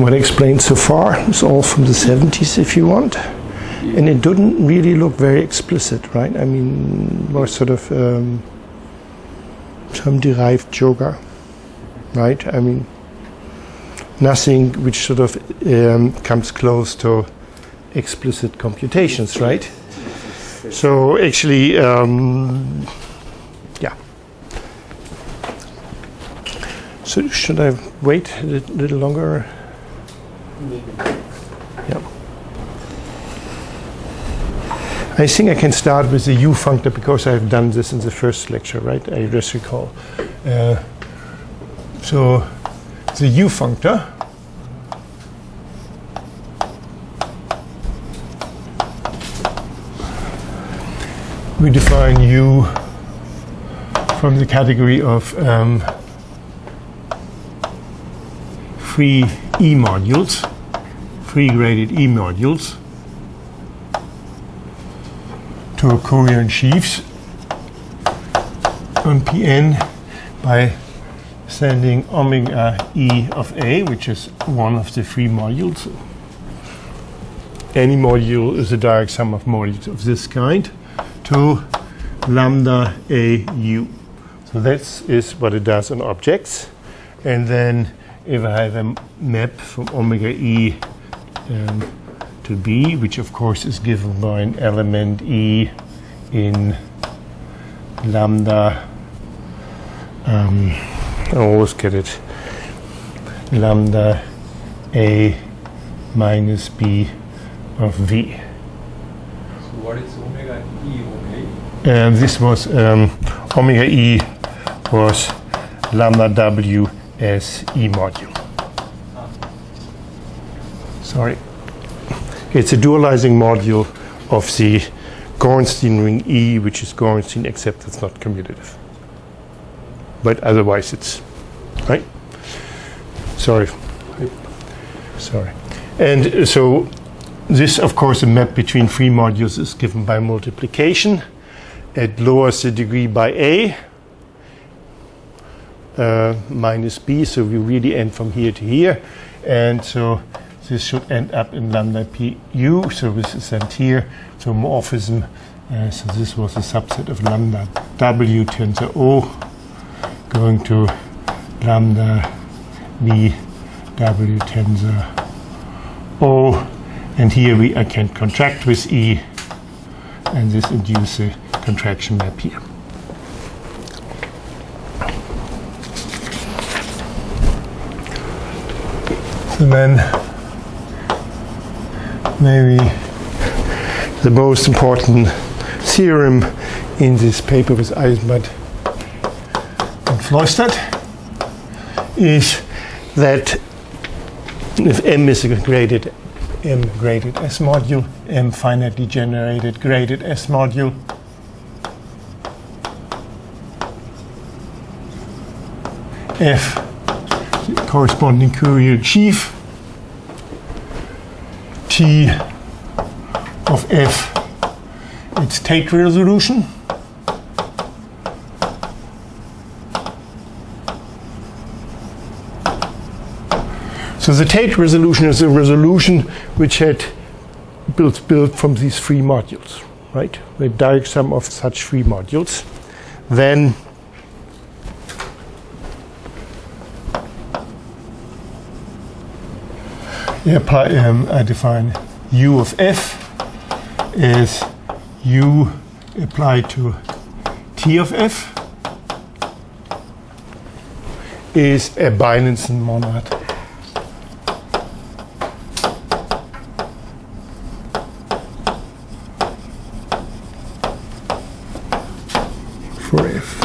what I explained so far is all from the 70s, if you want. And it didn't really look very explicit, right? I mean, more sort of some derived yoga, right? I mean, nothing which sort of comes close to explicit computations, right? So actually, yeah. So should I wait a little longer? Yeah. I think I can start with the U functor because I've done this in the first lecture, right? I just recall. So the U functor we define U from the category of free E modules, free graded E modules to covariant sheaves on Pn by sending omega E of A, which is one of the free modules. Any module is a direct sum of modules of this kind to lambda A U. So that is what it does on objects. And then if I have a map from omega E to B, which of course is given by an element E in lambda, I always get it, lambda A minus B of V. So what is omega E of A? This was omega E was lambda W as E module. Sorry. It's a dualizing module of the Gorenstein ring E, which is Gorenstein except it's not commutative. But otherwise it's, right? Sorry. And so this, of course, a map between free modules is given by multiplication. It lowers the degree by A minus B, so we really end from here to here. And so this should end up in lambda P U, so this is sent here. So morphism, so this was a subset of lambda W tensor O going to lambda V W tensor O. And here I can contract with E, and this induces a contraction map here. So then maybe the most important theorem in this paper with Eisenbart and Floistad is that if M is a graded S module, M finitely generated graded S module, F corresponding covariant sheaf, T of F its Tate resolution, so the Tate resolution is a resolution which had built from these free modules, right? The direct sum of such free modules. Then I define U of F as U applied to T of F is a Beilenson monad. For F.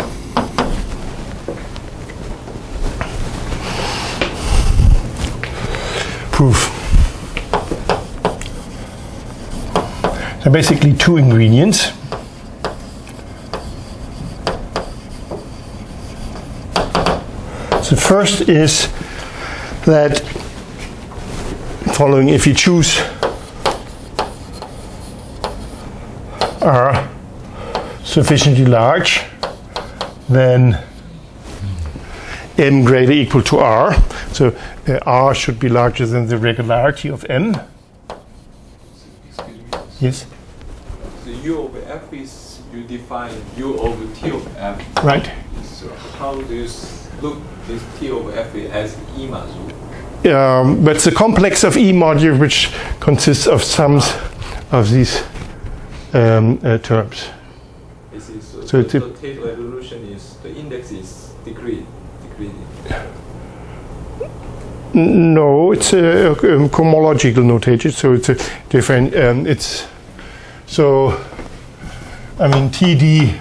Proof. There are basically two ingredients. The first is that following, if you choose R sufficiently large, then m greater equal to r. So r should be larger than the regularity of m. Excuse me. Yes. The u of f is, you define u of t of f. Right. So how do you look this t of f as E module? But it's a complex of E module which consists of sums of these terms. So the table evolution is, the index is decreasing. No, it's a cohomological notation, so it's a different, so, I mean, TD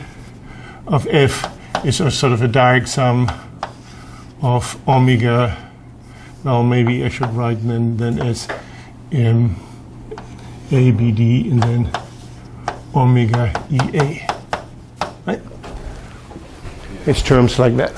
of F is a sort of a direct sum of omega. Now maybe I should write then as ABD and then omega EA. Right? It's terms like that.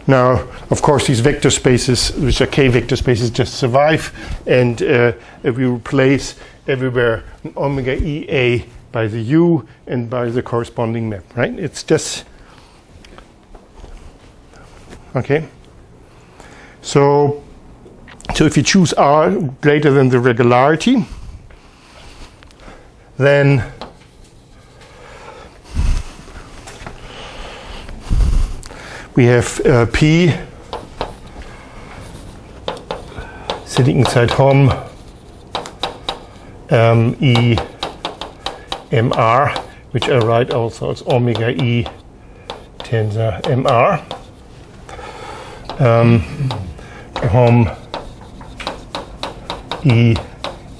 Now, of course, these vector spaces, which are K vector spaces, just survive, and if we replace everywhere an omega EA by the U and by the corresponding map, right? It's just, okay. So if you choose R greater than the regularity, then we have P sitting inside HOM E MR, which I write also as omega E tensor MR. HOM E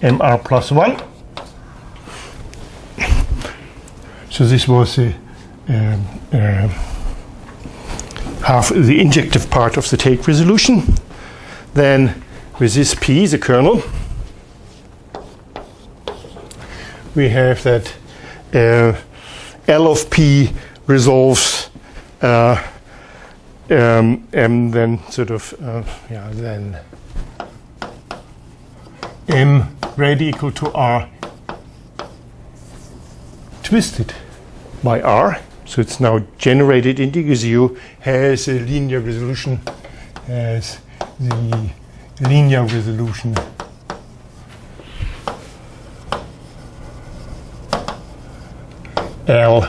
MR plus 1. So this was the half the injective part of the take resolution. Then with this P, the kernel, we have that L of P resolves then sort of then M greater equal to R twisted by R. So it's now generated integer 0, has a linear resolution, has the linear resolution L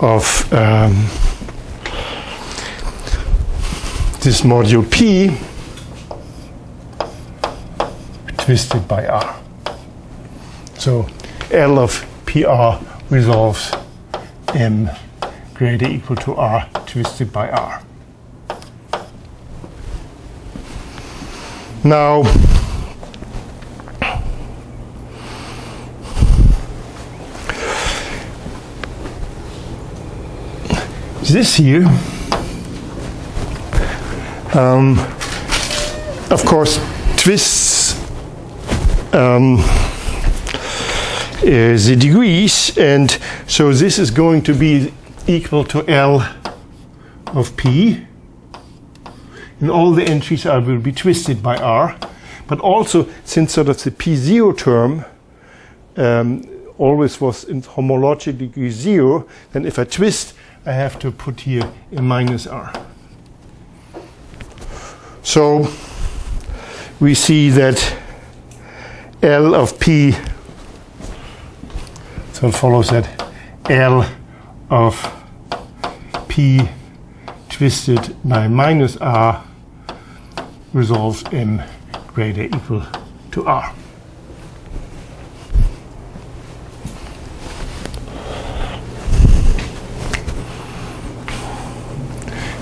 of this module P twisted by R. So L of PR resolves M greater equal to R twisted by R. Now, this here, of course, twists the degrees, and so this is going to be equal to L of P. And all the entries will be twisted by R. But also, since sort of the P0 term always was in homological degree 0, then if I twist, I have to put here a minus R. So we see that L of P, so it follows that L of P twisted by minus R resolves M greater equal to R.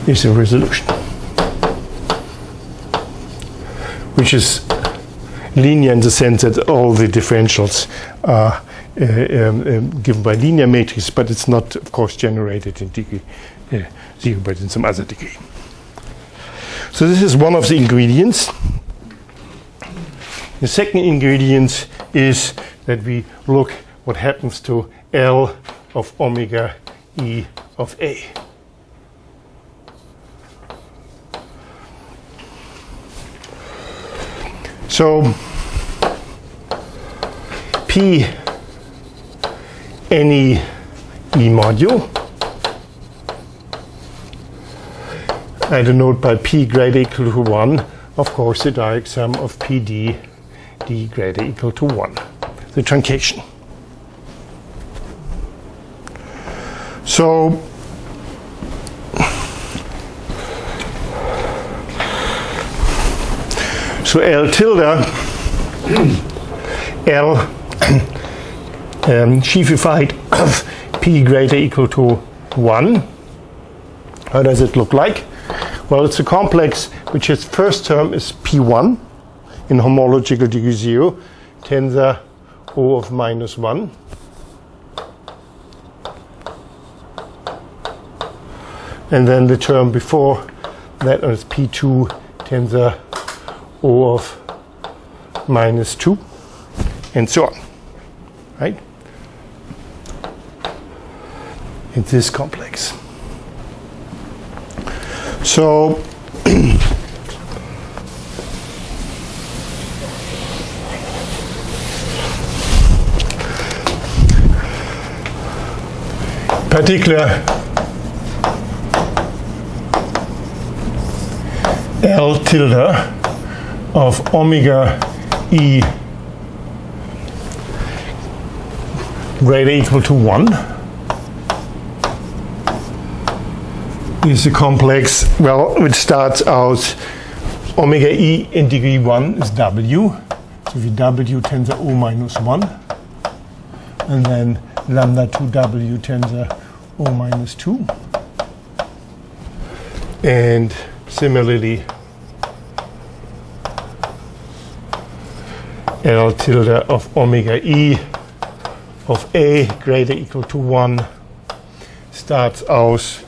Is a resolution, which is linear in the sense that all the differentials are given by linear matrix, but it's not, of course, generated in degree 0, but in some other degree. So this is one of the ingredients. The second ingredient is that we look what happens to L of omega E of A. So P any E module I denote by P greater equal to 1, of course, the direct sum of PD D greater equal to 1, the truncation. So L tilde, L sheafified of P greater equal to 1. How does it look like? Well, it's a complex which its first term is P1 in homological degree 0, tensor O of minus 1. And then the term before that is P2 tensor O of minus 2, and so on, right? It's this complex. So particular L tilde of omega E greater equal to 1 is a complex, well, which starts out omega E in degree 1 is W, so the W tensor O minus 1, and then lambda 2W tensor O minus 2, and similarly L tilde of omega E of A greater equal to 1 starts out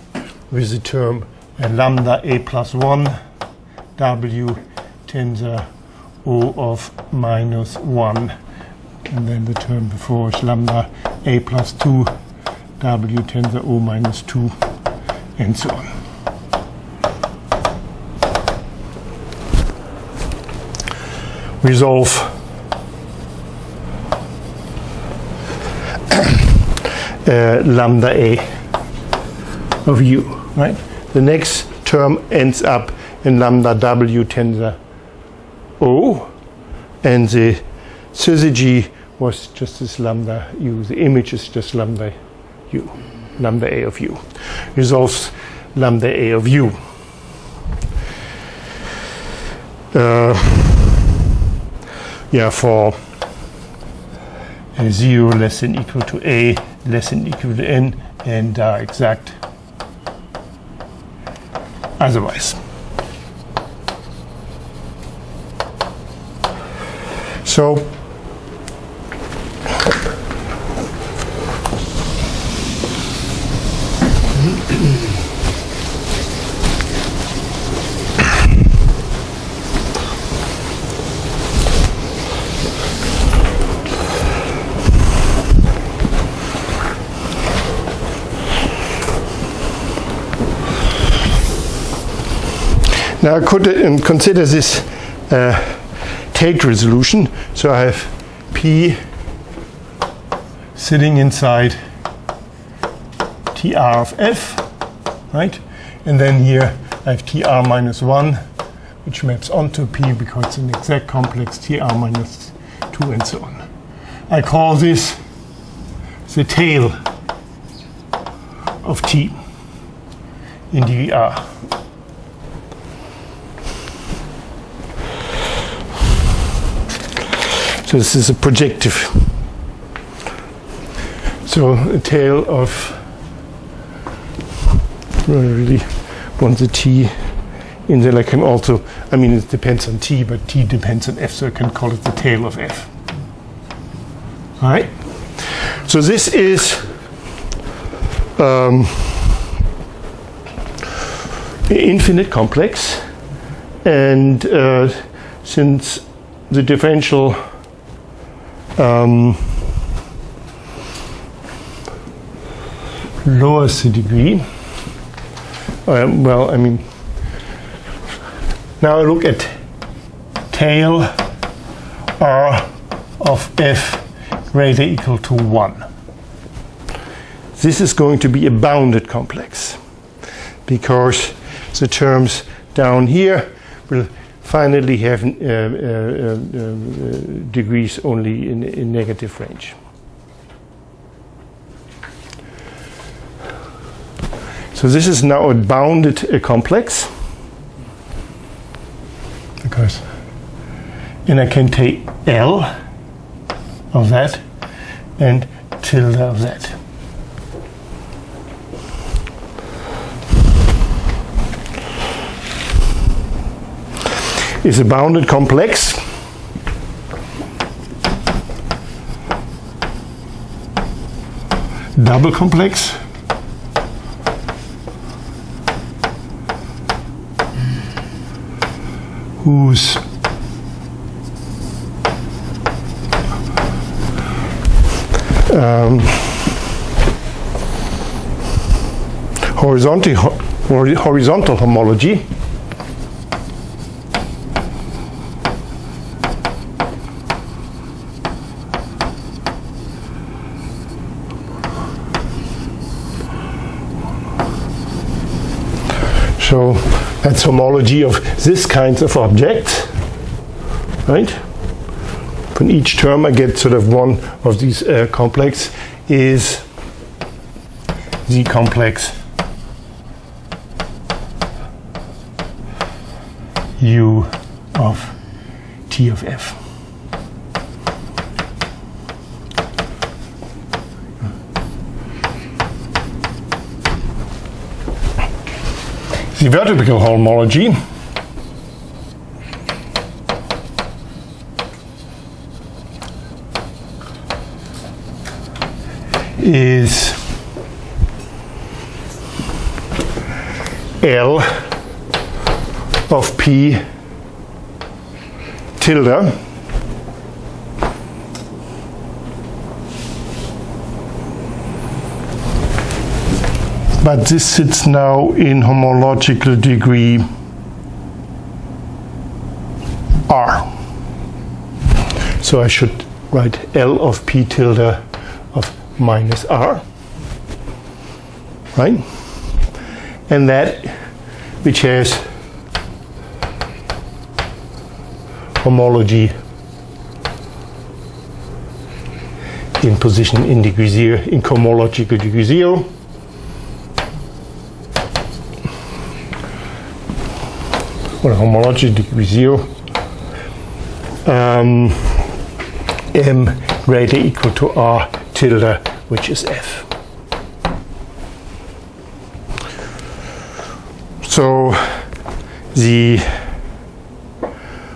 with the term lambda A plus 1 W tensor O of minus 1, and then the term before is lambda A plus 2 W tensor O minus 2, and so on. Resolve lambda A of U, right? The next term ends up in lambda W tensor O, and the syzygy was just this lambda U. The image is just lambda U, lambda A of U. Resolves lambda A of U. For 0 less than equal to A less than equal to N, and exact otherwise. So now I could consider this Tate resolution. So I have P sitting inside TR of F, right? And then here I have TR minus 1, which maps onto P because it's an exact complex TR minus 2, and so on. I call this the tail of T in dr. So this is a projective. So a tail of, I really want the T in there. I can also, I mean, it depends on T, but T depends on F, so I can call it the tail of F. All right. So this is an infinite complex, and since the differential lowers the degree, well, I mean, now I look at tail R of F greater equal to 1. This is going to be a bounded complex because the terms down here will finally have degrees only in negative range. So this is now a bounded complex, because, and I can take L of that and tilde of that. Is a bounded complex double complex whose horizontal homology so that's homology of this kind of object, right? From each term I get sort of one of these complex is the complex U of T of F. The vertical homology is L of P tilde but this sits now in homological degree R. So I should write L of P tilde of minus R, right? And that which has homology in position in degree 0, in cohomological degree 0. Or homological degree 0, m greater equal to R tilde, which is F. So the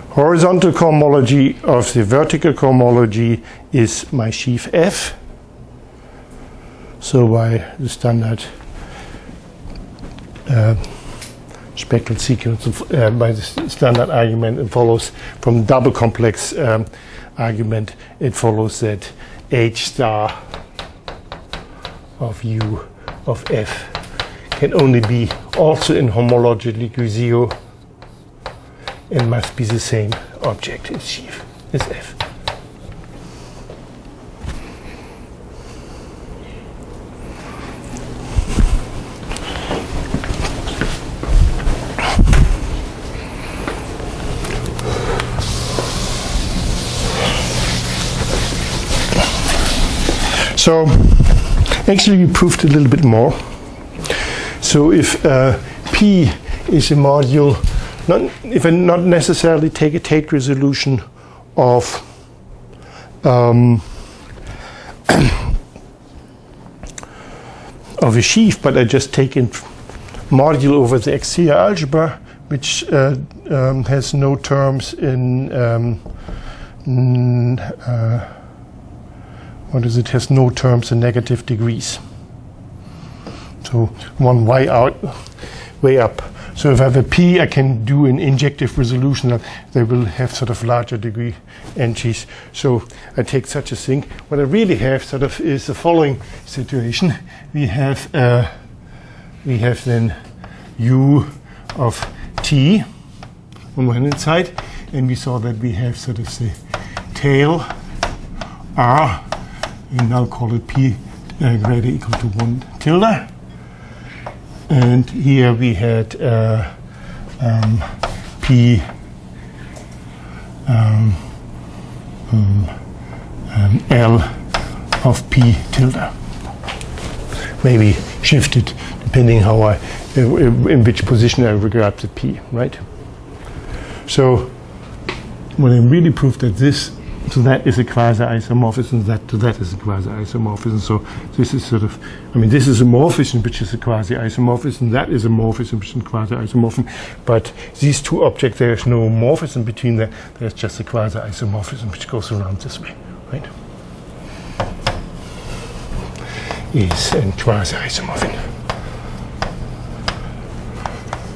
horizontal cohomology of the vertical cohomology is my sheaf F. So by the standard spectral sequence by the standard argument, it follows from double complex argument, it follows that H star of U of F can only be also in homological degree 0 and must be the same object as sheaf as F. So actually we proved a little bit more. So if P is a module, if I not necessarily take a Tate resolution of a sheaf, but I just take in module over the axial algebra, which has no terms in what is it? Has no terms in negative degrees. So one way out, way up. So if I have a P, I can do an injective resolution that they will have sort of larger degree entries. So I take such a thing. What I really have sort of is the following situation. We have then U of T on one hand side, and we saw that we have sort of the tail R. We now call it P greater equal to 1 tilde. And here we had P L of P tilde. Maybe shifted depending how in which position I regard the P, right? So when I really prove that this to that is a quasi-isomorphism, that to that is a quasi-isomorphism. So this is sort of, I mean, this is a morphism which is a quasi-isomorphism, that is a morphism which is a quasi-isomorphism, but these two objects, there is no morphism between them, there's just a quasi-isomorphism which goes around this way, right? Is a quasi-isomorphism.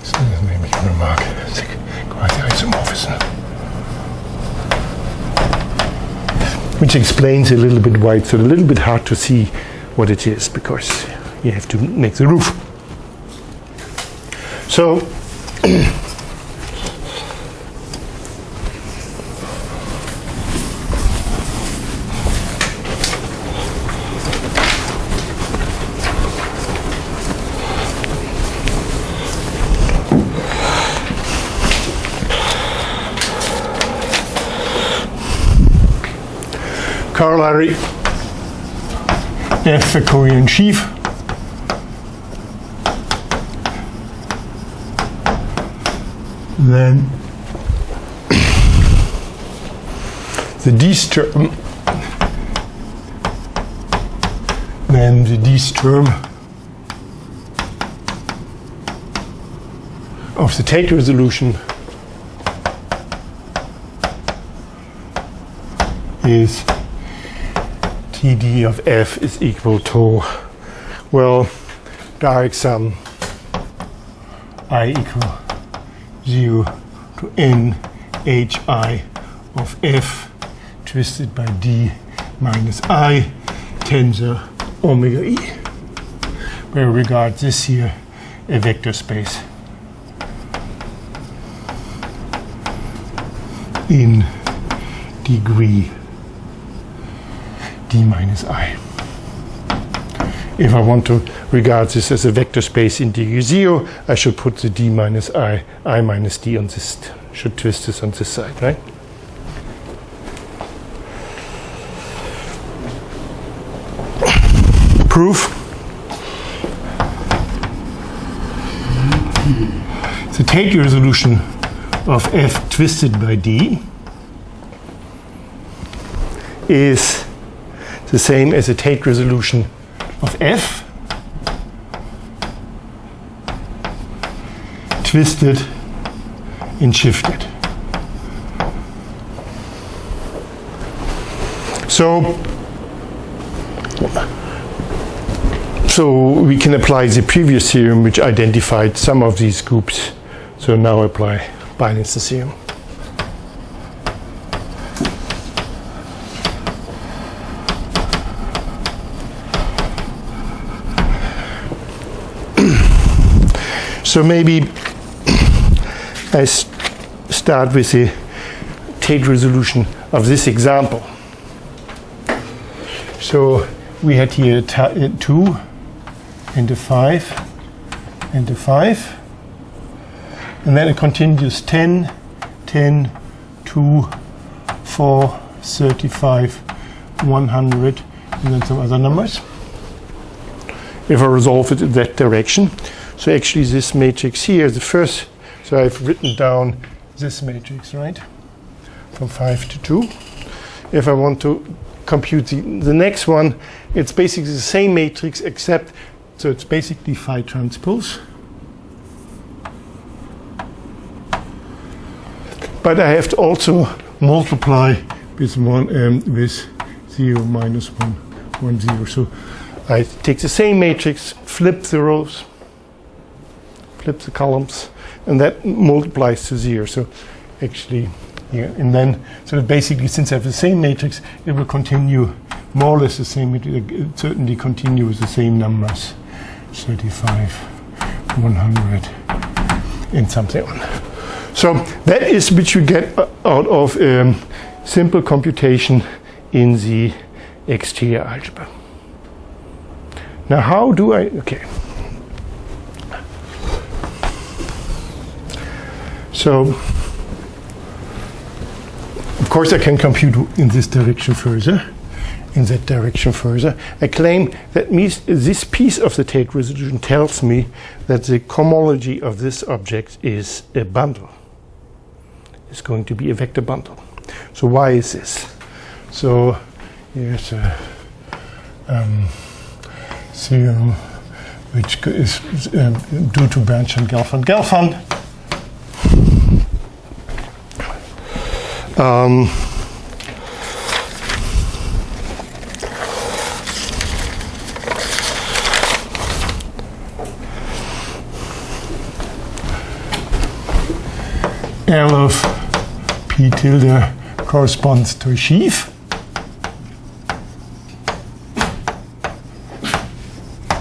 So maybe you remark, it's a quasi-isomorphism. Which explains a little bit why it's a little bit hard to see what it is, because you have to make the roof. So corollary F Korean sheaf. Then the D's term, then the D's term of the Tate resolution is TD of F is equal to, well, direct sum I equal 0 to n hi of F twisted by D minus I tensor omega E, where we regard this here a vector space in degree D minus I. If I want to regard this as a vector space in degree 0, I should put the D minus I minus D on this, should twist this on this side, right? Proof. The Tate resolution of F twisted by D is the same as the Tate resolution of F twisted and shifted. So we can apply the previous theorem which identified some of these groups. So now apply Beiner's theorem. So maybe I start with the Tate resolution of this example. So we had here 2 and a 5 and a 5. And then it continues 10, 10, 2, 4, 35, 100, and then some other numbers. If I resolve it in that direction. So actually this matrix here, the first, so I've written down this matrix, right? From 5 to 2. If I want to compute the next one, it's basically the same matrix except, so it's basically phi transpose. But I have to also multiply with 0 minus 1, 1, 0. So I take the same matrix, flip the rows, flip the columns, and that multiplies to 0. So actually here, and then, so basically since I have the same matrix, it will continue more or less the same, it certainly continue with the same numbers, 35, 100, and something on. So that is which you get out of simple computation in the exterior algebra. Now how do I, okay. So, of course, I can compute in this direction further, in that direction further. I claim that this piece of the Tate resolution tells me that the cohomology of this object is a bundle. It's going to be a vector bundle. So why is this? So here's a theorem which is due to Bernstein-Gelfand. L of P tilde corresponds to a sheaf.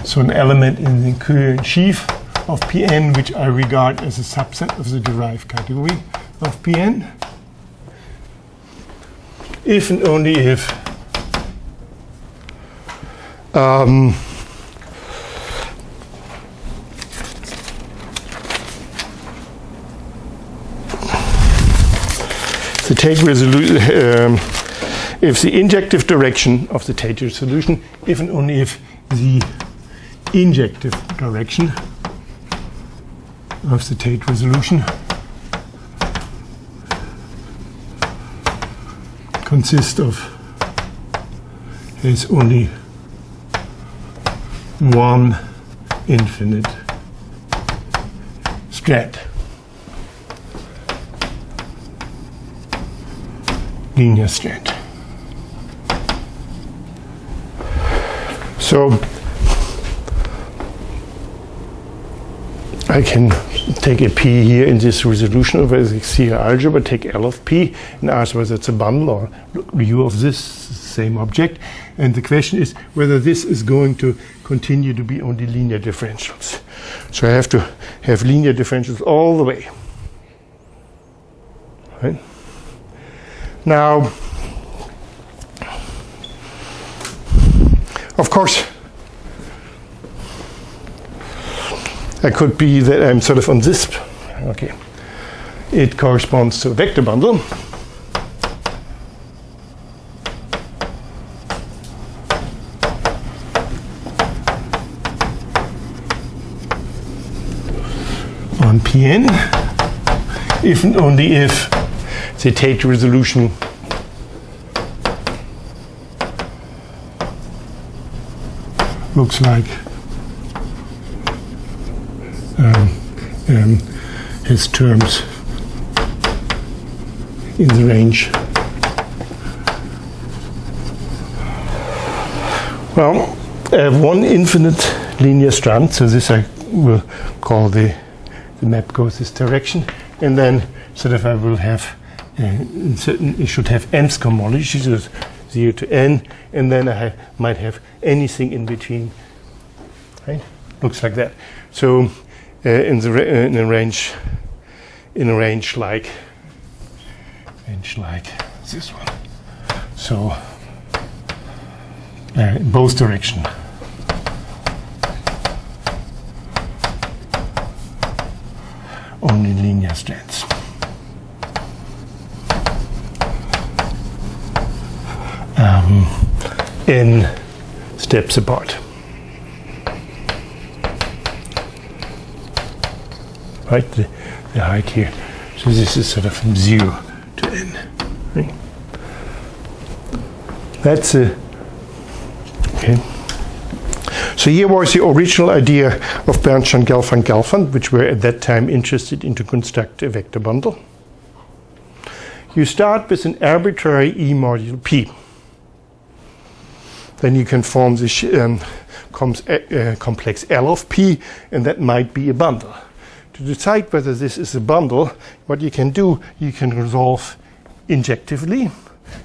So an element in the current sheaf of Pn, which I regard as a subset of the derived category of Pn, if and only if the Tate resolution, if the injective direction of the Tate solution, if and only if the injective direction of the Tate resolution consists of has only one infinite strand. Linear strand. So I can take a P here in this resolution of a sphere algebra, take L of P and ask whether it's a bundle or U of this same object. And the question is whether this is going to continue to be only linear differentials. So I have to have linear differentials all the way. Right? Now, of course, I could be that I'm sort of on this. Okay, it corresponds to a vector bundle. On Pn, if and only if the Tate resolution looks like his terms in the range. Well, I have one infinite linear strand, so this I will call the map goes this direction, and then sort of I will have it should have nth cohomology, so 0 to n, and then I might have anything in between. Right? Looks like that. So in a range like this one. So in both directions. Only linear strands. N steps apart. Right, the height here. So this is sort of from 0 to n. Right? That's a okay. So here was the original idea of Bernstein-Gelfand, which were at that time interested in to construct a vector bundle. You start with an arbitrary E module P. Then you can form this complex L of P, and that might be a bundle. To decide whether this is a bundle, what you can do, you can resolve injectively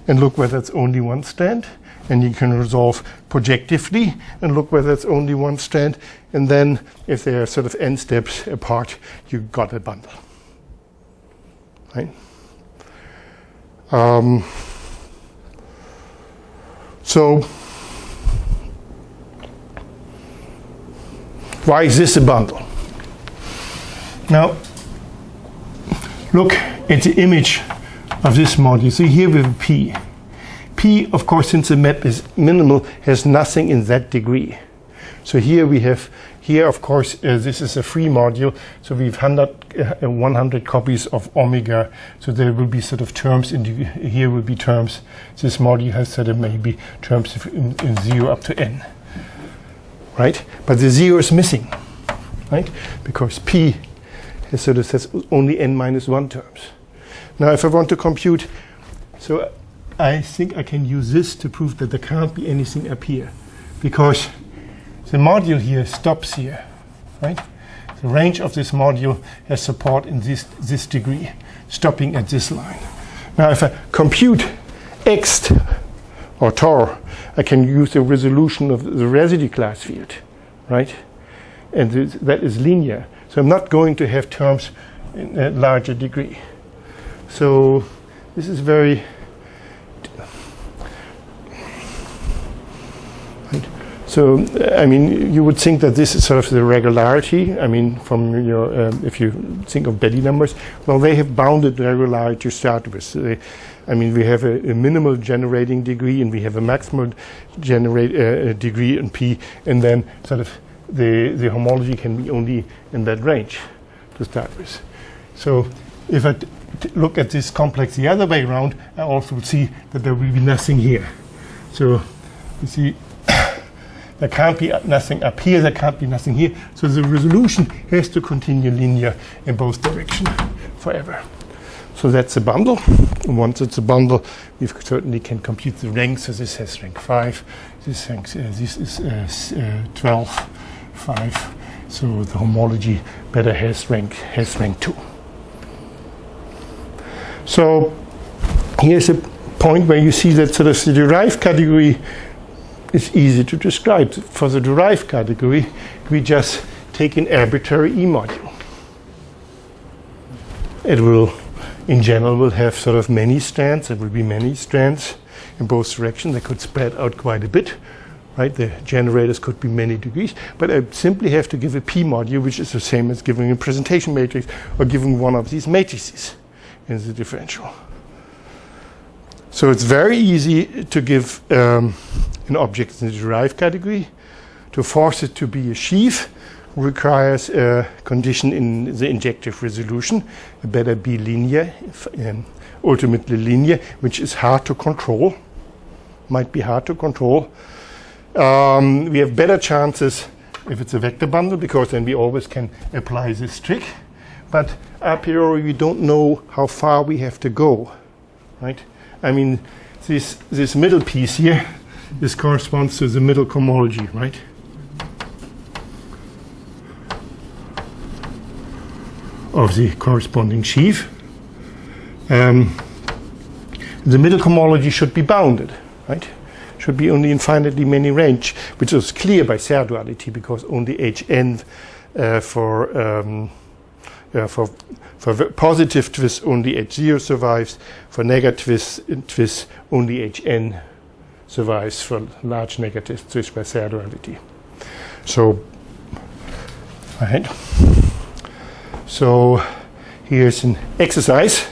and look whether it's only one strand, and you can resolve projectively and look whether it's only one strand, and then if they are sort of n steps apart, you got a bundle. Right? So why is this a bundle? Now, look at the image of this module. So here we have P. P, of course, since the map is minimal, has nothing in that degree. So here we have, of course, this is a free module, so we have 100 copies of omega, so there will be sort of terms, here will be terms. This module has sort of maybe terms in 0 up to n, right? But the 0 is missing, right? Because P has sort of says only n minus 1 terms. Now, if I want to compute, so I think I can use this to prove that there can't be anything up here, because the module here stops here, right? The range of this module has support in this degree, stopping at this line. Now, if I compute X or tau, I can use the resolution of the residue class field, right? And that is linear. So I'm not going to have terms in a larger degree. So this is very... So, I mean, you would think that this is sort of the regularity. I mean, from your, if you think of Betty numbers, well, they have bounded regularity to start with. So I mean, we have a minimal generating degree and we have a maximal degree in P, and then sort of the homology can be only in that range to start with. So, if I look at this complex the other way around, I also see that there will be nothing here. So, you see, there can't be nothing up here, there can't be nothing here. So the resolution has to continue linear in both directions forever. So that's a bundle. And once it's a bundle, we certainly can compute the rank. So this has rank 5, this is 12, 5. So the homology better has rank 2. So here's a point where you see that sort of the derived category is easy to describe. For the derived category, we just take an arbitrary E module. It will, in general, will have sort of many strands. There will be many strands in both directions. They could spread out quite a bit, right? The generators could be many degrees. But I simply have to give a P module, which is the same as giving a presentation matrix or giving one of these matrices in the differential. So it's very easy to give an object in the derived category. To force it to be a sheaf requires a condition in the injective resolution. It better be linear, ultimately linear, which is hard to control, might be hard to control. We have better chances if it's a vector bundle, because then we always can apply this trick. But a priori, we don't know how far we have to go, right? I mean, this middle piece here, this corresponds to the middle cohomology, right? Of the corresponding sheaf. The middle cohomology should be bounded, right? Should be only infinitely many range, which is clear by Serre duality, because only Hn for positive twists only H0 survives. For negative twists only Hn survives for large negative twists by Serre duality. So, right. So here's an exercise.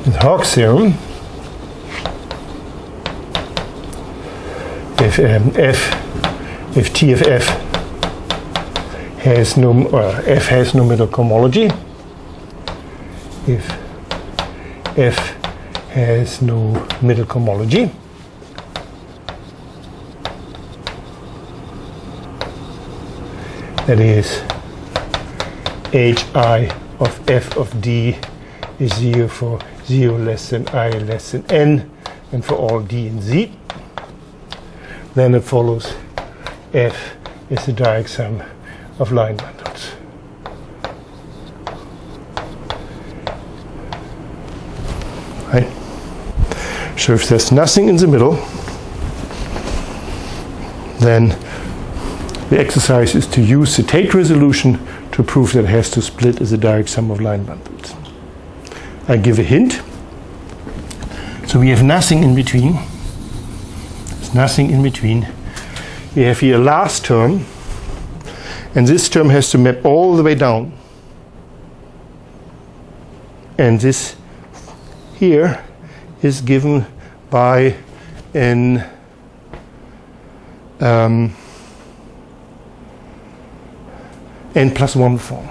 The Hawk's theorem. If T of F has no F has no middle cohomology, if F has no middle cohomology, that is Hi of F of D is 0 for 0 less than I less than N, and for all D and Z, then it follows F is the direct sum of line bundles. Right? So if there's nothing in the middle, then the exercise is to use the Tate resolution to prove that it has to split as a direct sum of line bundles. I give a hint. So we have nothing in between. There's nothing in between. we have here last term, and this term has to map all the way down. And this here is given by an n+1 form.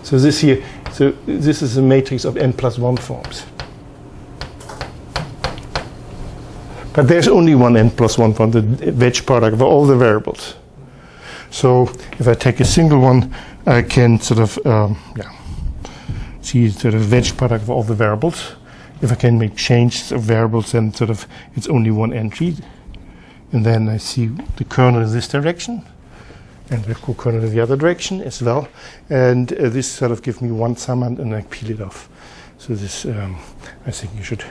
So this is a matrix of n+1 forms. But there's only one n+1 form, the wedge product of all the variables. So if I take a single one, I can sort of see sort of wedge product of all the variables. If I can make changes of variables, then sort of it's only one entry. And then I see the kernel in this direction, and the co-kernel in the other direction as well. And this sort of gives me one summand, and I peel it off. So this, I think you should,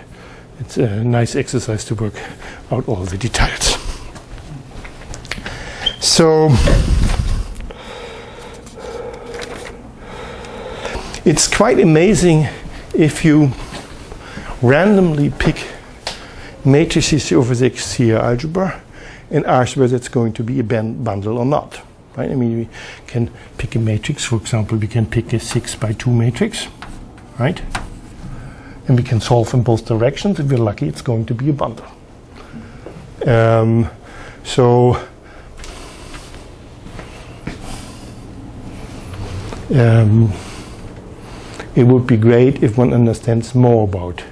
it's a nice exercise to work out all the details. So it's quite amazing if you randomly pick matrices over the XCR algebra and ask whether it's going to be a bundle or not. Right? I mean, we can pick a matrix. For example, we can pick a 6x2 matrix, right? And we can solve in both directions. If we're lucky, it's going to be a bundle. It would be great if one understands more about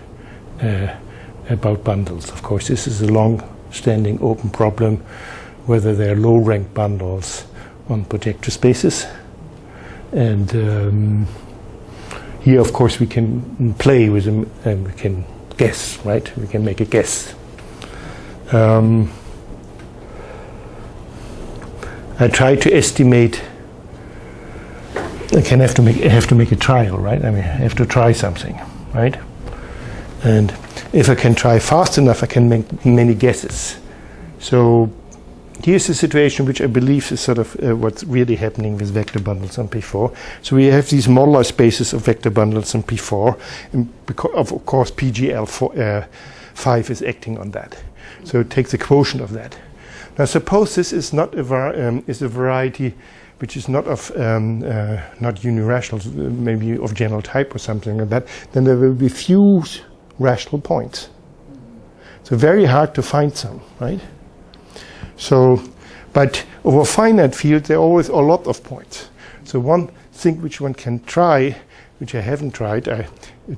bundles. Of course, this is a long-standing open problem, whether they're low-rank bundles on projector spaces. And here, of course, we can play with them and we can guess, right? We can make a guess. I try to estimate. I have to make a trial, right? I mean, I have to try something, right? And if I can try fast enough, I can make many guesses. So here's the situation which I believe is sort of what's really happening with vector bundles on P4. So we have these modular spaces of vector bundles on P4, and because of course PGL5 is acting on that. So it takes a quotient of that. Now suppose this is not is a variety which is not of not unirational, maybe of general type or something like that, then there will be few rational points. So very hard to find some, right? So, but over a finite field, there are always a lot of points. So one thing which one can try, which I haven't tried, I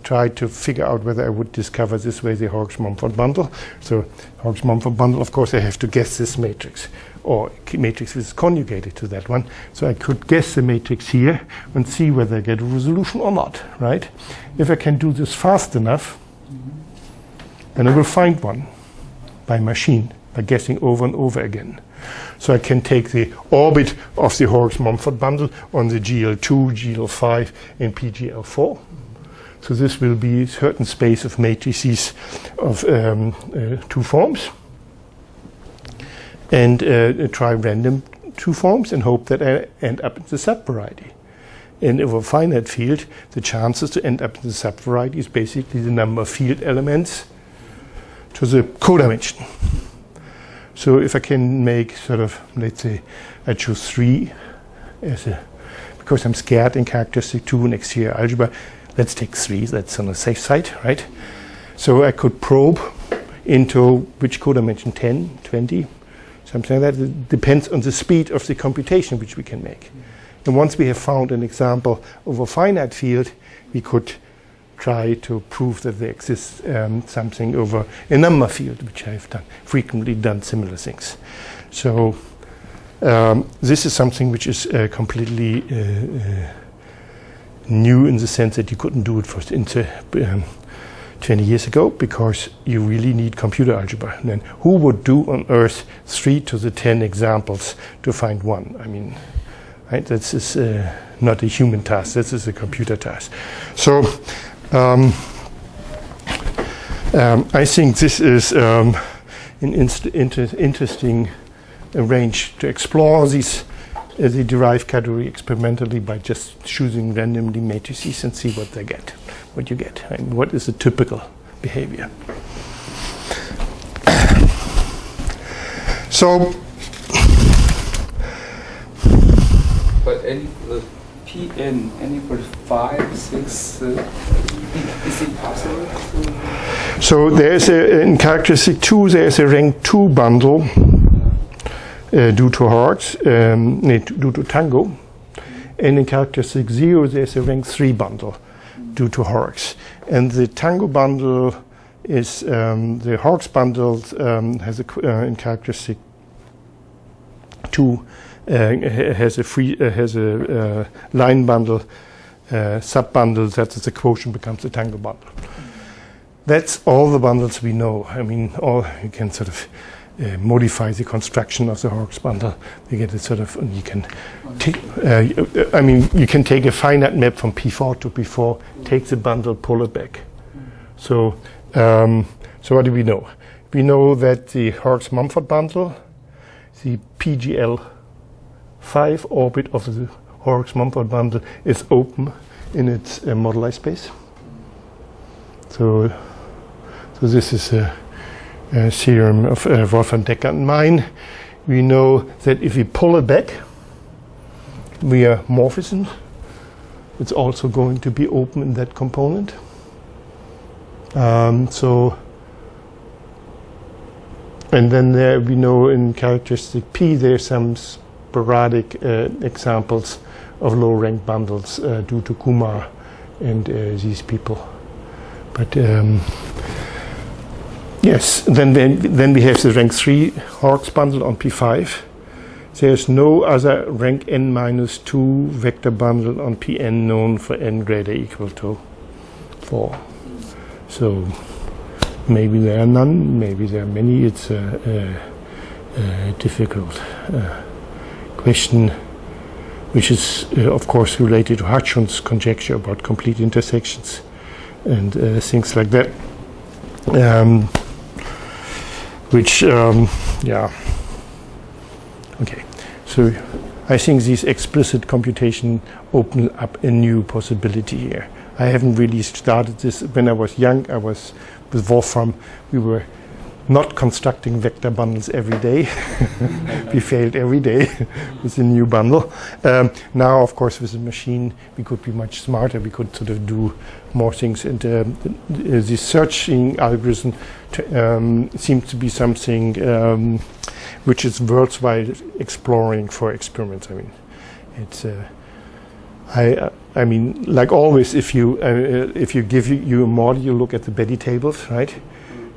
tried to figure out whether I would discover this way the Horrocks-Mumford bundle. So Horrocks-Mumford bundle, of course, I have to guess this matrix, or matrix which is conjugated to that one. So I could guess the matrix here and see whether I get a resolution or not, right? If I can do this fast enough, then I will find one by machine, by guessing over and over again. So I can take the orbit of the Horrocks-Mumford bundle on the GL2, GL5, and PGL4. So this will be a certain space of matrices of two forms. And try random two forms and hope that I end up in the subvariety. And over a finite field, the chances to end up in the subvariety is basically the number of field elements to the codimension. So if I can make sort of, let's say, I choose 3 as a, because I'm scared in characteristic 2 and XCR algebra, let's take 3, that's on the safe side, right? So I could probe into which codimension, 10, 20, something like that. It depends on the speed of the computation which we can make. And once we have found an example of a finite field, we could try to prove that there exists something over a number field, which I've frequently done similar things. So this is something which is completely new in the sense that you couldn't do it for 20 years ago, because you really need computer algebra. And then who would do on Earth 3 to the 10 examples to find one? I mean, right? This is not a human task. This is a computer task. So I think this is an interesting range to explore these the derived category experimentally by just choosing randomly matrices and see what you get, and what is the typical behavior. So But n Pn n equals 5, 6. Is it possible to? So there's in characteristic 2 there's a rank 2 bundle due to hearts, due to tango, and in characteristic 0 there's a rank 3 bundle due to hearts. And the tango bundle is the hearts bundle has a in characteristic 2 has a line bundle sub bundle that is the quotient becomes the tango bundle. That's all the bundles we know. I mean, you can sort of modify the construction of the Hawkes bundle. You get it sort of, and you can take. I mean, you can take a finite map from P4 to P4, take the bundle, pull it back. So what do we know? We know that the Hawkes-Mumford bundle, the PGL5 orbit of the Hawkes-Mumford bundle is open in its moduli space. So this is a theorem of Wolfram Decker and mine. We know that if we pull it back via morphism, it's also going to be open in that component. And then we know in characteristic P there's some sporadic examples of low-rank bundles due to Kumar and these people. But yes, then we have the rank 3 Hawkes bundle on P5. There's no other rank n-2 vector bundle on Pn known for n greater equal to 4. So maybe there are none, maybe there are many. It's a difficult question, which is of course related to Hutchins' conjecture about complete intersections and things like that. Okay. So I think these explicit computation open up a new possibility here. I haven't really started this. When I was young, I was with Wolfram. We were not constructing vector bundles every day. We failed every day with a new bundle. Now, of course, with the machine, we could be much smarter. We could sort of do more things. And the searching algorithm seems to be something which is worldwide exploring for experiments. I mean, it's. I mean, like always, if you give you a model, you look at the Betty tables, right?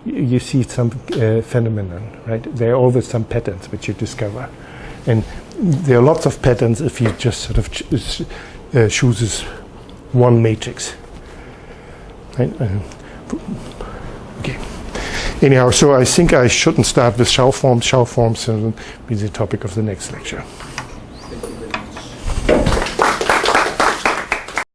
You see some phenomenon, right? There are always some patterns which you discover, and there are lots of patterns if you just sort of chooses one matrix, right? Okay. Anyhow, so I think I shouldn't start with Chow forms. Chow forms will be the topic of the next lecture.